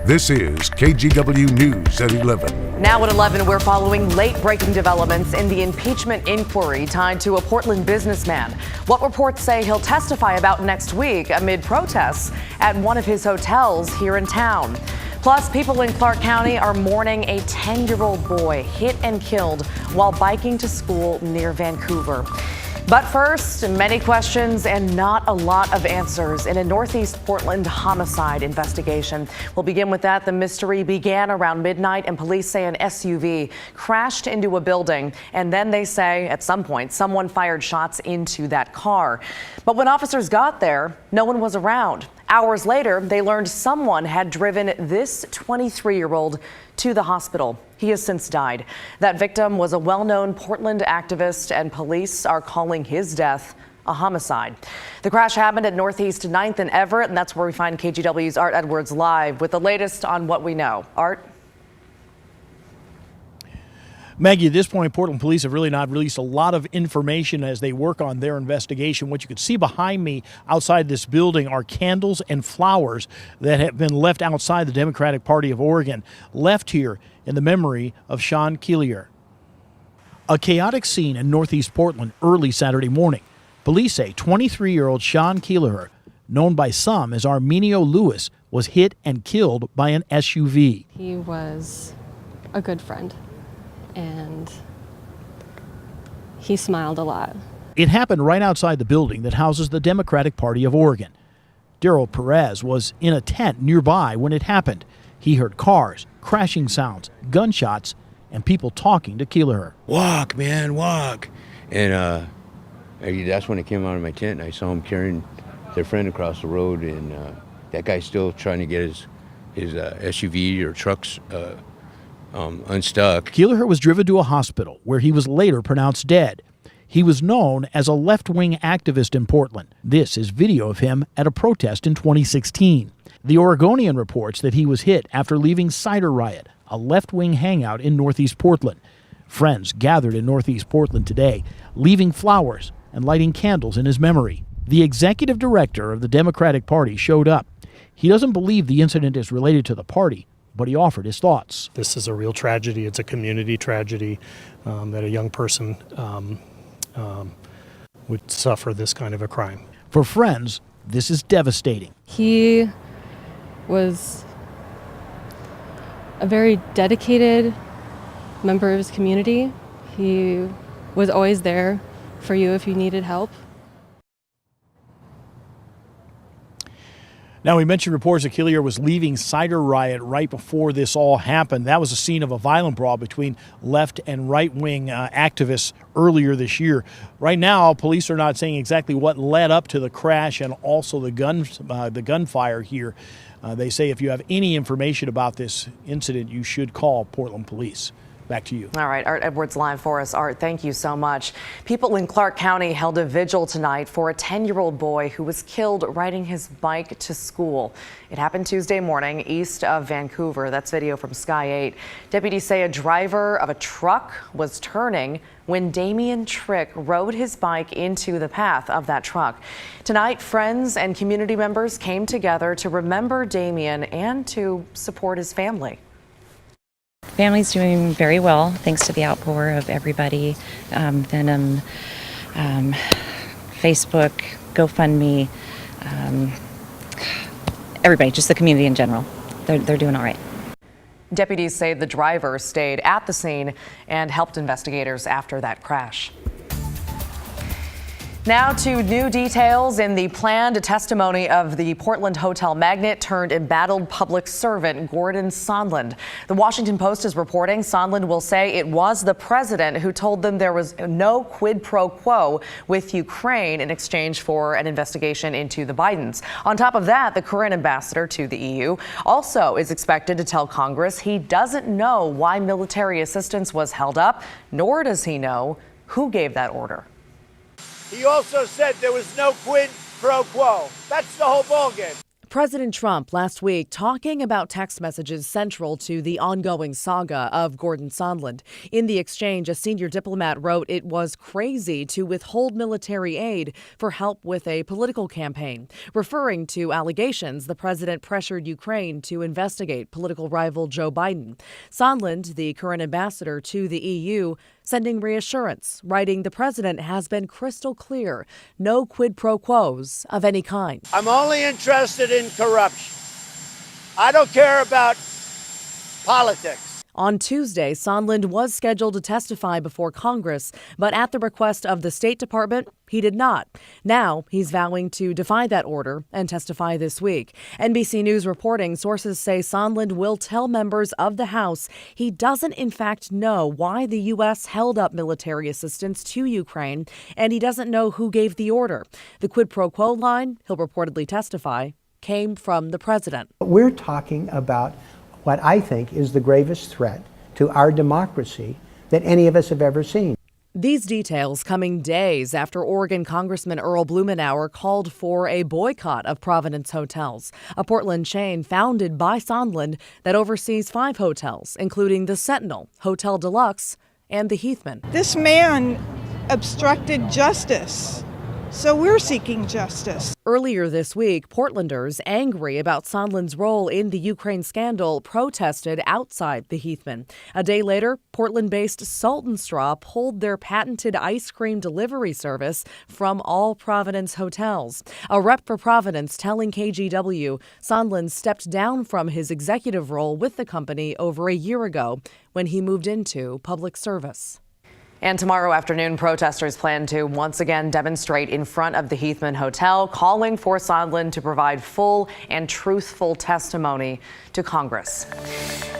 This is KGW News at 11. Now at 11, we're following late-breaking developments in the impeachment inquiry tied to a Portland businessman. What reports say he'll testify about next week amid protests at one of his hotels here in town. Plus, people in Clark County are mourning a 10-year-old boy hit and killed while biking to school near Vancouver. But first, many questions and not a lot of answers in a Northeast Portland homicide investigation. We'll begin with that. The mystery began around midnight, and police say an SUV crashed into a building. And then they say at some point someone fired shots into that car. But when officers got there, no one was around. Hours later, they learned someone had driven this 23-year-old to the hospital. He has since died. That victim was a well-known Portland activist, and police are calling his death a homicide. The crash happened at Northeast 9th and Everett, and that's where we find KGW's Art Edwards live with the latest on what we know. Art? Maggie, at this point, Portland police have really not released a lot of information as they work on their investigation. What you can see behind me outside this building are candles and flowers that have been left outside the Democratic Party of Oregon, left here in the memory of Sean Keeler. A chaotic scene in Northeast Portland early Saturday morning. Police say 23-year-old Sean Keeler, known by some as Arminio Lewis, was hit and killed by an SUV. He was a good friend, and he smiled a lot. It happened right outside the building that houses the Democratic Party of Oregon. Daryl Perez was in a tent nearby when it happened. He heard cars, crashing sounds, gunshots, and people talking to Keeler. Walk, man, walk. And that's when I came out of my tent, and I saw him carrying their friend across the road, and that guy's still trying to get his SUV or trucks unstuck. Keeler was driven to a hospital where he was later pronounced dead. He was known as a left-wing activist in Portland. This is video of him at a protest in 2016. The Oregonian reports that he was hit after leaving Cider Riot, a left-wing hangout in Northeast Portland. Friends gathered in Northeast Portland today, leaving flowers and lighting candles in his memory. The executive director of the Democratic Party showed up. He doesn't believe the incident is related to the party, but he offered his thoughts. This is a real tragedy. It's a community tragedy that a young person would suffer this kind of a crime. For friends, this is devastating. He was a very dedicated member of his community. He was always there for you if you needed help. Now, we mentioned reports that Keeler was leaving Cider Riot right before this all happened. That was a scene of a violent brawl between left and right-wing activists earlier this year. Right now, police are not saying exactly what led up to the crash and also the gunfire here. They say if you have any information about this incident, you should call Portland police. Back to you. All right, Art Edwards live for us. Art, thank you so much. People in Clark County held a vigil tonight for a 10-year-old boy who was killed riding his bike to school. It happened Tuesday morning east of Vancouver. That's video from Sky 8. Deputies say a driver of a truck was turning when Damian Trick rode his bike into the path of that truck. Tonight, friends and community members came together to remember Damian and to support his family. Family's doing very well, thanks to the outpour of everybody. Venom, Facebook, GoFundMe, everybody, just the community in general. They're doing all right. Deputies say the driver stayed at the scene and helped investigators after that crash. Now to new details in the planned testimony of the Portland hotel magnate turned embattled public servant Gordon Sunland. The Washington Post is reporting Sunland will say it was the president who told them there was no quid pro quo with Ukraine in exchange for an investigation into the Bidens. On top of that, the current ambassador to the EU also is expected to tell Congress he doesn't know why military assistance was held up, nor does he know who gave that order. He also said there was no quid pro quo. That's the whole ballgame. President Trump last week talking about text messages central to the ongoing saga of Gordon Sunland. In the exchange, a senior diplomat wrote it was crazy to withhold military aid for help with a political campaign, referring to allegations the president pressured Ukraine to investigate political rival Joe Biden. Sunland, the current ambassador to the EU, sending reassurance, writing the president has been crystal clear, no quid pro quos of any kind. I'm only interested in corruption. I don't care about politics. On Tuesday, Sunland was scheduled to testify before Congress, but at the request of the State Department, he did not. Now he's vowing to defy that order and testify this week. NBC News reporting sources say Sunland will tell members of the House he doesn't in fact know why the U.S. held up military assistance to Ukraine, and he doesn't know who gave the order. The quid pro quo line, he'll reportedly testify, came from the president. We're talking about what I think is the gravest threat to our democracy that any of us have ever seen. These details coming days after Oregon Congressman Earl Blumenauer called for a boycott of Providence hotels, a Portland chain founded by Sunland that oversees 5 hotels, including the Sentinel, Hotel Deluxe, and the Heathman. This man obstructed justice, so we're seeking justice. Earlier this week, Portlanders, angry about Sunland's role in the Ukraine scandal, protested outside the Heathman. A day later, Portland-based Salt and Straw pulled their patented ice cream delivery service from all Providence hotels. A rep for Providence telling KGW Sunland stepped down from his executive role with the company over a year ago when he moved into public service. And tomorrow afternoon, protesters plan to once again demonstrate in front of the Heathman Hotel, calling for Sunland to provide full and truthful testimony to Congress.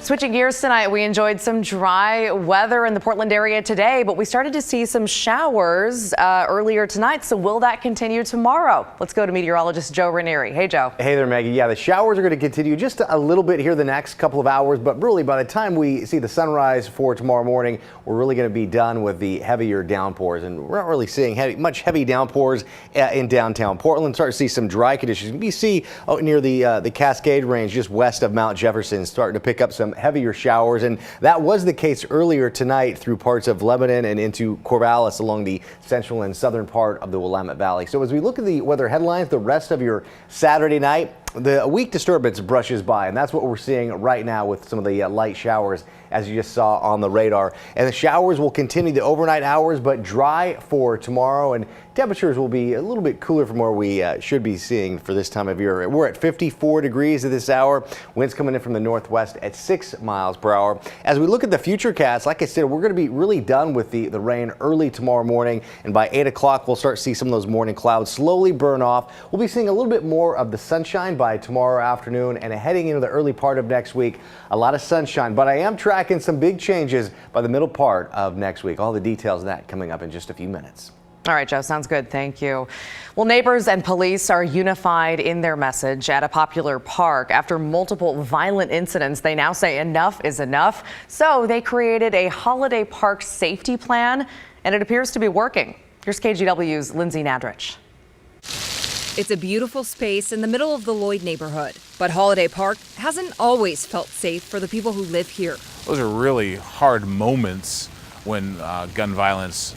Switching gears tonight, we enjoyed some dry weather in the Portland area today, but we started to see some showers earlier tonight. So will that continue tomorrow? Let's go to meteorologist Joe Ranieri. Hey, Joe. Hey there, Maggie. Yeah, the showers are going to continue just a little bit here the next couple of hours, but really by the time we see the sunrise for tomorrow morning, we're really going to be done with the heavier downpours, and we're not really seeing much heavy downpours in downtown Portland. Start to see some dry conditions. You see out near the Cascade Range, just west of Mount Jefferson, starting to pick up some heavier showers, and that was the case earlier tonight through parts of Lebanon and into Corvallis along the central and southern part of the Willamette Valley. So as we look at the weather headlines, the rest of your Saturday night, the weak disturbance brushes by, and that's what we're seeing right now with some of the light showers, as you just saw on the radar. And the showers will continue the overnight hours, but dry for tomorrow, and temperatures will be a little bit cooler from where we should be seeing for this time of year. We're at 54 degrees at this hour. Winds coming in from the northwest at 6 miles per hour. As we look at the futurecast, like I said, we're going to be really done with the rain early tomorrow morning, and by 8 o'clock we'll start to see some of those morning clouds slowly burn off. We'll be seeing a little bit more of the sunshine by tomorrow afternoon, and heading into the early part of next week, a lot of sunshine, but I am tracking some big changes by the middle part of next week. All the details of that coming up in just a few minutes. All right, Joe, sounds good. Thank you. Well, neighbors and police are unified in their message at a popular park. After multiple violent incidents, they now say enough is enough. So they created a holiday park safety plan, and it appears to be working. Here's KGW's Lindsay Nadrich. It's a beautiful space in the middle of the Lloyd neighborhood, but Holiday Park hasn't always felt safe for the people who live here. Those are really hard moments when gun violence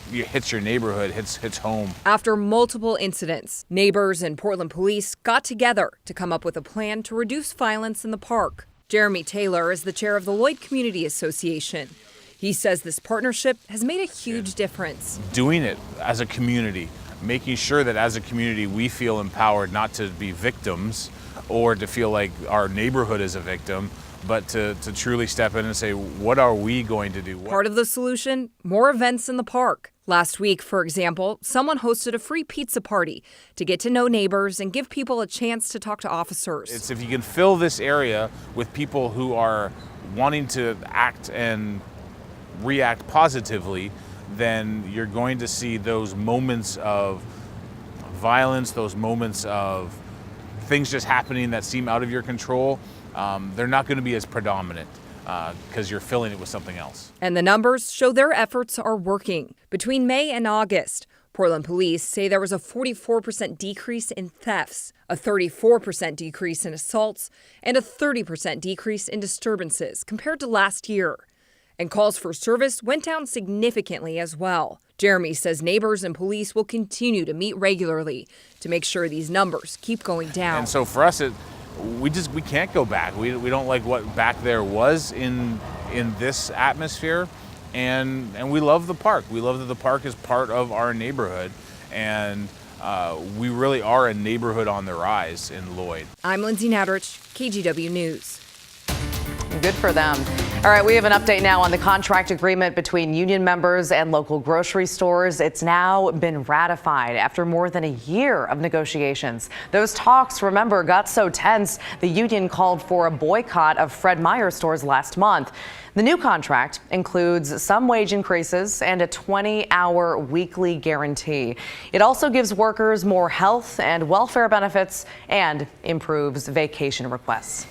hits your neighborhood, hits home. After multiple incidents, neighbors and Portland police got together to come up with a plan to reduce violence in the park. Jeremy Taylor is the chair of the Lloyd Community Association. He says this partnership has made a huge difference. Doing it as a community, making sure that as a community we feel empowered not to be victims or to feel like our neighborhood is a victim, but to truly step in and say, what are we going to do? Part of the solution, more events in the park. Last week, for example, someone hosted a free pizza party to get to know neighbors and give people a chance to talk to officers. It's if you can fill this area with people who are wanting to act and react positively, then you're going to see those moments of violence, those moments of things just happening that seem out of your control. They're not going to be as predominant because you're filling it with something else. And the numbers show their efforts are working. Between May and August, Portland police say there was a 44% decrease in thefts, a 34% decrease in assaults, and a 30% decrease in disturbances compared to last year. And calls for service went down significantly as well. Jeremy says neighbors and police will continue to meet regularly to make sure these numbers keep going down. And so for us, we can't go back. We don't like what back there was in this atmosphere. And we love the park. We love that the park is part of our neighborhood, and we really are a neighborhood on the rise in Lloyd. I'm Lindsay Nadrich, KGW News. Good for them. All right, we have an update now on the contract agreement between union members and local grocery stores. It's now been ratified after more than a year of negotiations. Those talks, remember, got so tense, the union called for a boycott of Fred Meyer stores last month. The new contract includes some wage increases and a 20-hour weekly guarantee. It also gives workers more health and welfare benefits and improves vacation requests.